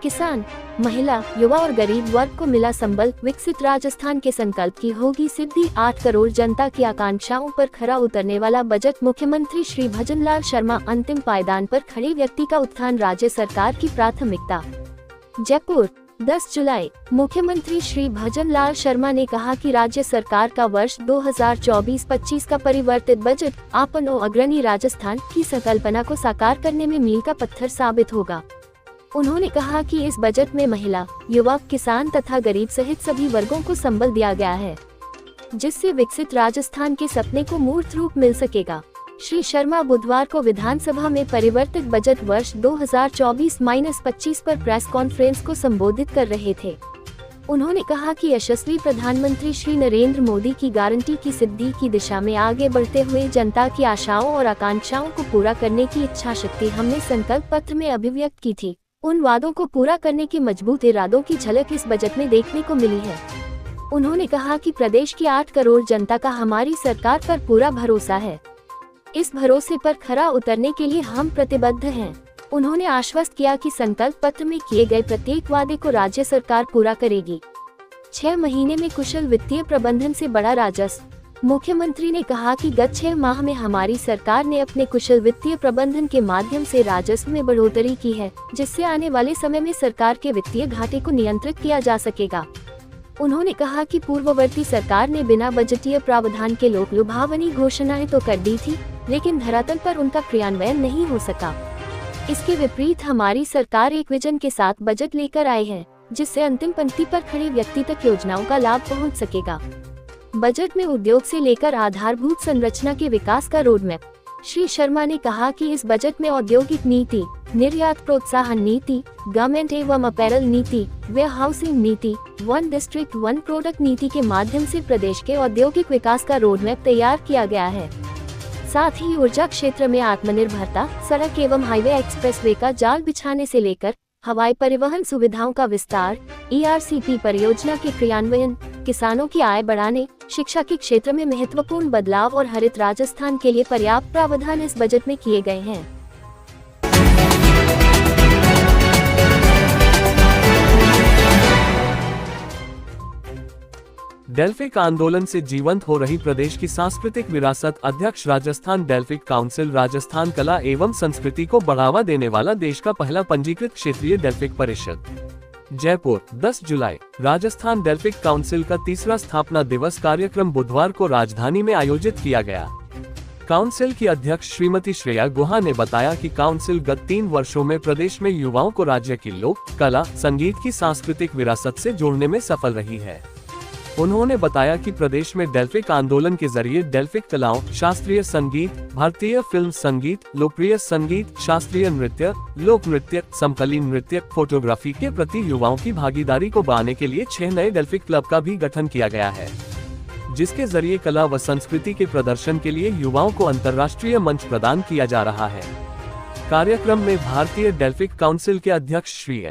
किसान, महिला, युवा और गरीब वर्ग को मिला संबल। विकसित राजस्थान के संकल्प की होगी सिद्धि। 8 करोड़ जनता की आकांक्षाओं पर खरा उतरने वाला बजट। मुख्यमंत्री श्री भजनलाल शर्मा। अंतिम पायदान पर खड़े व्यक्ति का उत्थान राज्य सरकार की प्राथमिकता। जयपुर, 10 जुलाई। मुख्यमंत्री श्री भजनलाल शर्मा ने कहा कि राज्य सरकार का वर्ष 2024-25 का परिवर्तित बजट आपन और अग्रणी राजस्थान की संकल्पना को साकार करने में मील का पत्थर साबित होगा। उन्होंने कहा कि इस बजट में महिला, युवा, किसान तथा गरीब सहित सभी वर्गों को संबल दिया गया है, जिससे विकसित राजस्थान के सपने को मूर्त रूप मिल सकेगा। श्री शर्मा बुधवार को विधानसभा में परिवर्तित बजट वर्ष 2024-25 पर प्रेस कॉन्फ्रेंस को संबोधित कर रहे थे। उन्होंने कहा कि यशस्वी प्रधानमंत्री श्री नरेंद्र मोदी की गारंटी की सिद्धि की दिशा में आगे बढ़ते हुए जनता की आशाओं और आकांक्षाओं को पूरा करने की इच्छा शक्ति हमने संकल्प पत्र में अभिव्यक्त की थी। उन वादों को पूरा करने के मजबूत इरादों की झलक इस बजट में देखने को मिली है। उन्होंने कहा कि प्रदेश की 8 करोड़ जनता का हमारी सरकार पर पूरा भरोसा है। इस भरोसे पर खरा उतरने के लिए हम प्रतिबद्ध हैं। उन्होंने आश्वस्त किया कि संकल्प पत्र में किए गए प्रत्येक वादे को राज्य सरकार पूरा करेगी। 6 महीने में कुशल वित्तीय प्रबंधन से बड़ा राजस्व। मुख्यमंत्री ने कहा कि गत 6 माह में हमारी सरकार ने अपने कुशल वित्तीय प्रबंधन के माध्यम से राजस्व में बढ़ोतरी की है, जिससे आने वाले समय में सरकार के वित्तीय घाटे को नियंत्रित किया जा सकेगा। उन्होंने कहा कि पूर्ववर्ती सरकार ने बिना बजटीय प्रावधान के लोक लुभावनी घोषणाएं तो कर दी थी, लेकिन धरातल पर उनका क्रियान्वयन नहीं हो सका। इसके विपरीत हमारी सरकार एक विजन के साथ बजट लेकर आई है, जिससे अंतिम पंक्ति पर खड़े व्यक्ति तक योजनाओं का लाभ पहुंच सकेगा। बजट में उद्योग से लेकर आधारभूत संरचना के विकास का रोडमैप। श्री शर्मा ने कहा कि इस बजट में औद्योगिक नीति, निर्यात प्रोत्साहन नीति, गारमेंट एवं अपैरल नीति, वेयरहाउसिंग नीति, 1 डिस्ट्रिक्ट 1 प्रोडक्ट नीति के माध्यम से प्रदेश के औद्योगिक विकास का रोडमैप तैयार किया गया है। साथ ही ऊर्जा क्षेत्र में आत्मनिर्भरता, सड़क एवं हाईवे एक्सप्रेसवे का जाल बिछाने से लेकर हवाई परिवहन सुविधाओं का विस्तार, ERCP परियोजना के क्रियान्वयन, किसानों की आय बढ़ाने, शिक्षा के क्षेत्र में महत्वपूर्ण बदलाव और हरित राजस्थान के लिए पर्याप्त प्रावधान इस बजट में किए गए हैं। डेल्फिक आंदोलन से जीवंत हो रही प्रदेश की सांस्कृतिक विरासत। अध्यक्ष राजस्थान डेल्फिक काउंसिल। राजस्थान कला एवं संस्कृति को बढ़ावा देने वाला देश का पहला पंजीकृत क्षेत्रीय डेल्फिक परिषद। जयपुर, 10 जुलाई। राजस्थान डेल्फिक काउंसिल का 3रा स्थापना दिवस कार्यक्रम बुधवार को राजधानी में आयोजित किया गया। काउंसिल की अध्यक्ष श्रीमती श्रेया गुहा ने बताया कि काउंसिल गत 3 वर्षों में प्रदेश में युवाओं को राज्य की लोक कला, संगीत की सांस्कृतिक विरासत से जोड़ने में सफल रही है। उन्होंने बताया कि प्रदेश में डेल्फिक आंदोलन के जरिए डेल्फिक कलाओं, शास्त्रीय संगीत, भारतीय फिल्म संगीत, लोकप्रिय संगीत, शास्त्रीय नृत्य, लोक नृत्य, समकालीन नृत्य, फोटोग्राफी के प्रति युवाओं की भागीदारी को बढ़ाने के लिए 6 नए डेल्फिक क्लब का भी गठन किया गया है, जिसके जरिए कला व संस्कृति के प्रदर्शन के लिए युवाओं को अंतर्राष्ट्रीय मंच प्रदान किया जा रहा है। कार्यक्रम में भारतीय डेल्फिक काउंसिल के अध्यक्ष श्री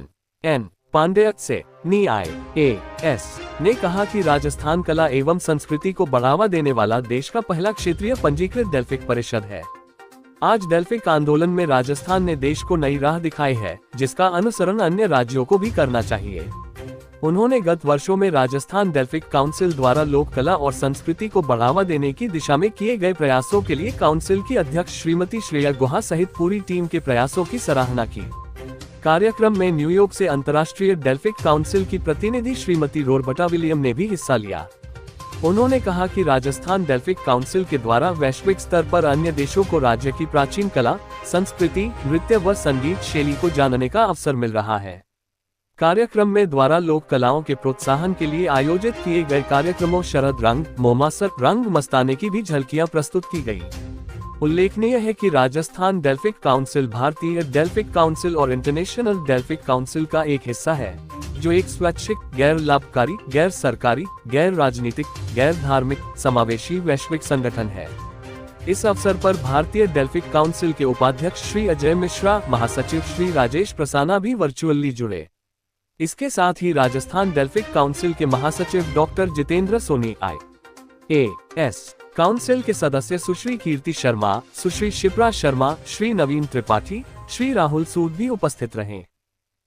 एन पांडेय से NIAS ने कहा कि राजस्थान कला एवं संस्कृति को बढ़ावा देने वाला देश का पहला क्षेत्रीय पंजीकृत डेल्फिक परिषद है। आज डेल्फिक आंदोलन में राजस्थान ने देश को नई राह दिखाई है, जिसका अनुसरण अन्य राज्यों को भी करना चाहिए। उन्होंने गत वर्षों में राजस्थान डेल्फिक काउंसिल द्वारा लोक कला और संस्कृति को बढ़ावा देने की दिशा में किए गए प्रयासों के लिए काउंसिल की अध्यक्ष श्रीमती श्रेया गुहा सहित पूरी टीम के प्रयासों की सराहना की। कार्यक्रम में न्यूयॉर्क से अंतर्राष्ट्रीय डेल्फिक काउंसिल की प्रतिनिधि श्रीमती रोरबटा विलियम ने भी हिस्सा लिया। उन्होंने कहा कि राजस्थान डेल्फिक काउंसिल के द्वारा वैश्विक स्तर पर अन्य देशों को राज्य की प्राचीन कला, संस्कृति, नृत्य व संगीत शैली को जानने का अवसर मिल रहा है। कार्यक्रम में द्वारा लोक कलाओं के प्रोत्साहन के लिए आयोजित किए गए कार्यक्रमों शरद रंग, मोमासर, रंग मस्ताने की भी झलकियां प्रस्तुत की गयी। उल्लेखनीय है कि राजस्थान डेल्फिक काउंसिल भारतीय डेल्फिक काउंसिल और इंटरनेशनल डेल्फिक काउंसिल का एक हिस्सा है, जो एक स्वैच्छिक, गैर लाभकारी, गैर सरकारी, गैर राजनीतिक, गैर धार्मिक, समावेशी वैश्विक संगठन है। इस अवसर पर भारतीय डेल्फिक काउंसिल के उपाध्यक्ष श्री अजय मिश्रा, महासचिव श्री राजेश प्रसाना भी वर्चुअली जुड़े। इसके साथ ही राजस्थान डेल्फिक काउंसिल के महासचिव doctor Jitendra Soni IAS council के सदस्य सुश्री कीर्ति शर्मा, सुश्री शिप्रा शर्मा, श्री नवीन त्रिपाठी, श्री राहुल सूद भी उपस्थित रहे।